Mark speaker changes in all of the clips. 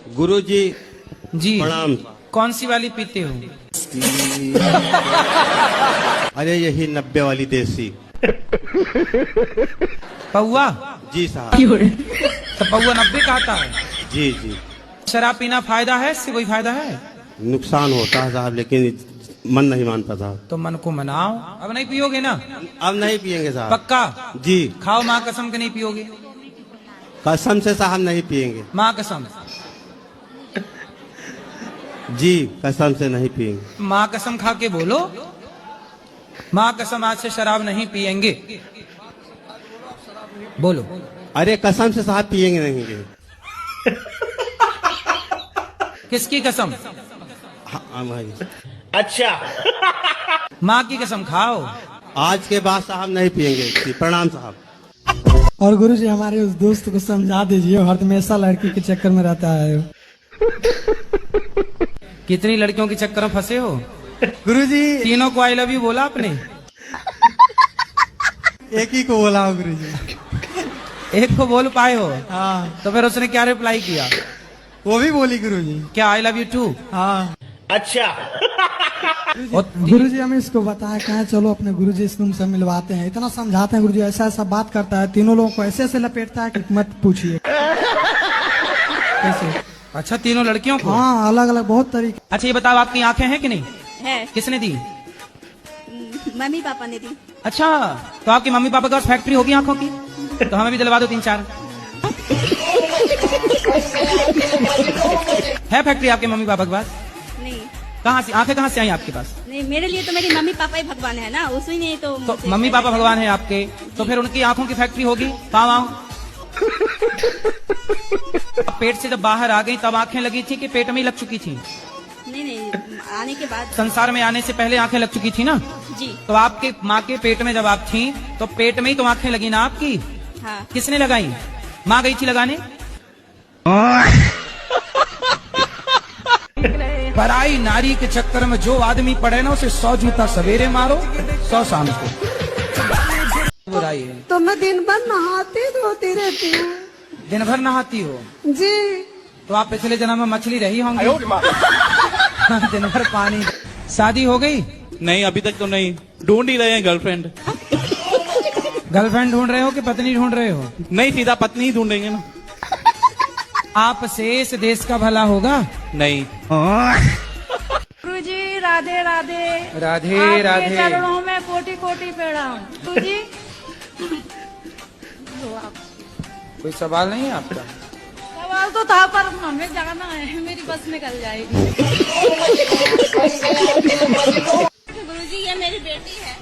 Speaker 1: गुरुजी
Speaker 2: जी
Speaker 1: प्रणाम।
Speaker 2: कौन सी वाली पीते हो?
Speaker 1: अरे यही 90 वाली देसी।
Speaker 2: पौआ?
Speaker 1: जी साहब।
Speaker 2: तो पौआ 90 का आता है?
Speaker 1: जी जी।
Speaker 2: शराब पीना फायदा है, इससे कोई फायदा है?
Speaker 1: नुकसान होता है साहब, लेकिन मन नहीं मानता साहब।
Speaker 2: तो मन को मनाओ, अब नहीं पियोगे ना?
Speaker 1: अब नहीं पियेंगे साहब।
Speaker 2: पक्का?
Speaker 1: जी।
Speaker 2: खाओ माँ कसम के नहीं पियोगे?
Speaker 1: कसम से साहब नहीं पियेंगे।
Speaker 2: माँ कसम?
Speaker 1: जी कसम से नहीं पियेंगे।
Speaker 2: माँ कसम खा के बोलो, माँ कसम आज से शराब नहीं पियेंगे। बोलो।
Speaker 1: अरे कसम से साहब पियेंगे नहीं।
Speaker 2: किसकी कसम?
Speaker 1: हाँ, हमारी।
Speaker 3: अच्छा।
Speaker 2: माँ की कसम खाओ।
Speaker 1: आज के बाद साहब नहीं पियेंगे। जी, प्रणाम साहब।
Speaker 4: और गुरुजी हमारे उस दोस्त को समझा दीजिए, हर हमेशा लड़की के चक्कर में रहता है।
Speaker 2: कितनी लड़कियों के चक्कर में फंसे हो?
Speaker 4: गुरुजी
Speaker 2: तीनों को आई लव यू बोला आपने?
Speaker 4: एक ही को बोला हो गुरुजी।
Speaker 2: एक को बोल पाए हो?
Speaker 4: हाँ,
Speaker 2: तो फिर उसने क्या रिप्लाई किया?
Speaker 4: वो भी बोली गुरुजी।
Speaker 2: क्या आई लव यू टू?
Speaker 4: हाँ।
Speaker 3: अच्छा।
Speaker 4: गुरुजी हम इसको बताया कहा चलो अपने गुरुजी से तुमसे मिलवाते हैं, इतना समझाते हैं गुरुजी, ऐसा ऐसा बात करता है, तीनों लोगों को ऐसे ऐसे लपेटता है कि मत पूछिए। कैसे?
Speaker 2: अच्छा तीनों लड़कियों को?
Speaker 4: हाँ, अलग अलग बहुत तरीके।
Speaker 2: अच्छा ये बताओ आपकी आंखें हैं कि नहीं?
Speaker 5: है।
Speaker 2: किसने दी?
Speaker 5: मम्मी पापा ने दी।
Speaker 2: अच्छा तो आपके मम्मी पापा के पास फैक्ट्री होगी आंखों की? तो हमें भी दिलवा दो 3-4। है फैक्ट्री आपके मम्मी पापा के पास?
Speaker 5: नहीं
Speaker 2: कहाँ से आंखें कहाँ से आई आपके पास?
Speaker 5: नहीं, मेरे लिए तो मेरी मम्मी पापा ही भगवान है ना, उसी ने तो
Speaker 2: तो
Speaker 5: मुझे-
Speaker 2: मम्मी पापा भगवान है आपके, तो फिर उनकी आंखों की फैक्ट्री होगी। पाँव आओ। पेट से जब बाहर आ गई तब आंखें लगी थी कि पेट में ही लग चुकी थी?
Speaker 5: नहीं आने के बाद।
Speaker 2: संसार में आने से पहले आंखें लग चुकी थी ना?
Speaker 5: जी
Speaker 2: तो आपके माँ के पेट में जब आप थी तो पेट में ही तो आंखें लगी ना आपकी?
Speaker 5: हाँ।
Speaker 2: किसने लगाई? माँ गई थी लगाने? पराई नारी के चक्कर में जो आदमी पड़े ना उसे 100 जूता सवेरे मारो, 100 शाम को। बुराई है।
Speaker 6: तो मैं दिन भर नहाती धोती रहती हूँ।
Speaker 2: दिन भर नहाती हो?
Speaker 6: जी।
Speaker 2: तो आप पिछले जन्म में मछली रही होंगी। दिन भर पानी। शादी हो गई?
Speaker 7: नहीं अभी तक तो नहीं, ढूंढ ही रहे हैं गर्लफ्रेंड।
Speaker 2: गर्लफ्रेंड ढूंढ रहे हो कि पत्नी ढूंढ रहे हो?
Speaker 7: नहीं सीधा पत्नी ही ढूंढेंगे ना।
Speaker 2: आपसे इस देश का भला होगा?
Speaker 7: नहीं।
Speaker 8: गुरुजी राधे राधे।
Speaker 2: राधे
Speaker 8: आपके
Speaker 2: राधे।
Speaker 8: चरणों में कोटि कोटि प्रणाम। गुरुजी
Speaker 2: कोई सवाल नहीं है आपका?
Speaker 8: सवाल तो था पर हमें जाना है, मेरी बस निकल जाएगी।
Speaker 5: गुरुजी ये मेरी बेटी है।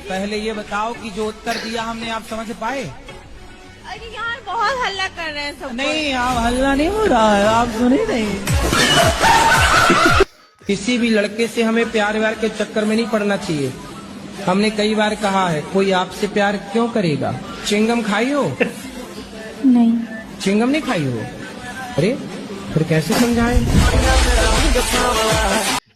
Speaker 2: पहले ये बताओ कि जो उत्तर दिया हमने आप समझ पाए?
Speaker 5: अरे यार बहुत हल्ला कर रहे हैं सब।
Speaker 2: नहीं आप हल्ला नहीं हो रहा है, आप सुने नहीं। किसी भी लड़के से हमें प्यार व्यार के चक्कर में नहीं पड़ना चाहिए। हमने कई बार कहा है कोई आपसे प्यार क्यों करेगा? चिंगम खाई हो?
Speaker 8: नहीं।
Speaker 2: चिंगम नहीं खाई हो? अरे फिर कैसे समझाए?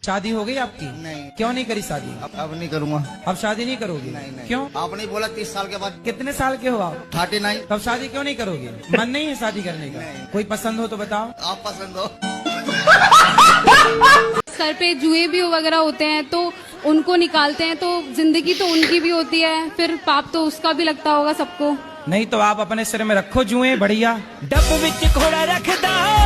Speaker 2: शादी हो गई आपकी?
Speaker 9: नहीं।
Speaker 2: क्यों नहीं करी शादी?
Speaker 9: अब नहीं करूँगा।
Speaker 2: अब शादी नहीं करोगे?
Speaker 9: नहीं।
Speaker 2: क्यों?
Speaker 9: आपने बोला 30 साल के बाद।
Speaker 2: कितने साल के हो आप?
Speaker 9: 39।
Speaker 2: तब शादी क्यों नहीं करोगे? मन नहीं है शादी करने का?
Speaker 9: नहीं।
Speaker 2: कोई पसंद हो तो बताओ।
Speaker 9: आप पसंद हो।
Speaker 8: सर पे जुए भी वगैरह होते हैं तो उनको निकालते हैं, तो जिंदगी तो उनकी भी होती है, फिर पाप तो उसका भी लगता होगा सबको।
Speaker 2: नहीं तो आप अपने सिर में रखो जुए, बढ़िया। डब विच घोड़ा रखदा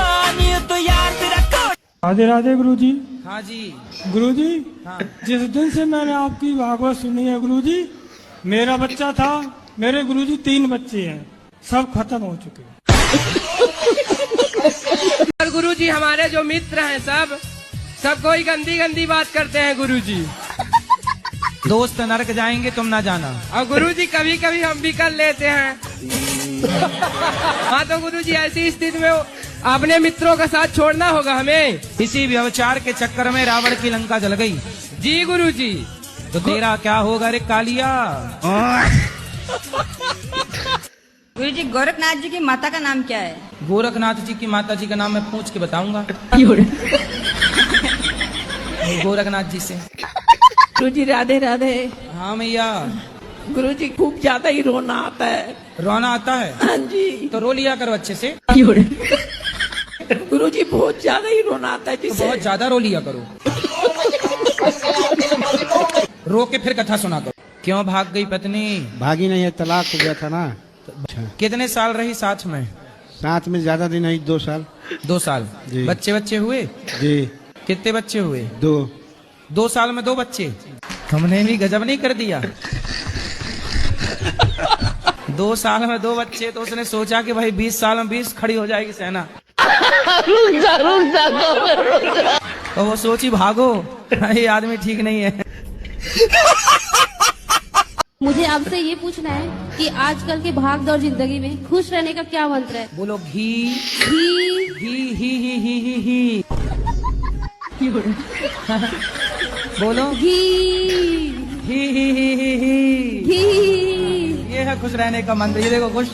Speaker 2: तो याद रखो।
Speaker 4: राधे राधे गुरुजी।
Speaker 2: हाँ जी।
Speaker 4: गुरुजी
Speaker 2: हाँ।
Speaker 4: जिस दिन से मैंने आपकी भागवत सुनी है गुरुजी, मेरा बच्चा था, मेरे गुरुजी 3 बच्चे हैं, सब खत्म हो चुके हैं।
Speaker 10: गुरुजी हमारे जो मित्र हैं सब कोई गंदी गंदी बात करते हैं गुरुजी।
Speaker 2: दोस्त नरक जाएंगे तुम ना जाना।
Speaker 10: और गुरुजी कभी कभी हम भी कर लेते हैं। हाँ तो गुरुजी ऐसी स्थिति में अपने मित्रों का साथ छोड़ना होगा हमें।
Speaker 2: इसी व्यवचार के चक्कर में रावण की लंका जल गई।
Speaker 10: जी गुरुजी।
Speaker 2: तो तेरा क्या होगा रे कालिया?
Speaker 5: गुरुजी गोरखनाथ जी की माता का नाम क्या है?
Speaker 2: गोरखनाथ जी की माता जी का नाम मैं पूछ के बताऊंगा गोरखनाथ जी से।
Speaker 6: गुरुजी राधे राधे।
Speaker 2: हाँ मैया।
Speaker 6: गुरुजी खूब ज्यादा ही रोना आता है।
Speaker 2: रोना आता है?
Speaker 6: हाँ जी।
Speaker 2: तो रो लिया करो अच्छे से।
Speaker 6: बहुत ज्यादा ही रोना आता है
Speaker 2: तो
Speaker 6: जिसे
Speaker 2: बहुत ज्यादा रो लिया करो। रो के फिर कथा सुना करो। क्यों भाग गई पत्नी?
Speaker 1: भागी नहीं है, तलाक हो गया था ना।
Speaker 2: कितने साल रही साथ में?
Speaker 1: साथ में ज्यादा दिन नहीं, 2 साल।
Speaker 2: 2 साल।
Speaker 1: जी।
Speaker 2: बच्चे हुए?
Speaker 1: जी।
Speaker 2: कितने बच्चे हुए?
Speaker 1: 2।
Speaker 2: 2 साल में 2 बच्चे। हमने भी गजब नहीं कर दिया। 2 साल में 2 बच्चे, तो उसने सोचा कि भाई 20 साल में 20 खड़ी हो जाएगी सेना। तो वो सोची भागो, ये आदमी ठीक नहीं है।
Speaker 8: मुझे आपसे ये पूछना है कि आजकल के भाग दौड़ जिंदगी में खुश रहने का क्या मंत्र है?
Speaker 2: बोलो घी
Speaker 8: घी
Speaker 2: ही बोलो
Speaker 8: घी
Speaker 2: ही
Speaker 8: घी।
Speaker 2: ये है खुश रहने का मंत्र। ये देखो खुश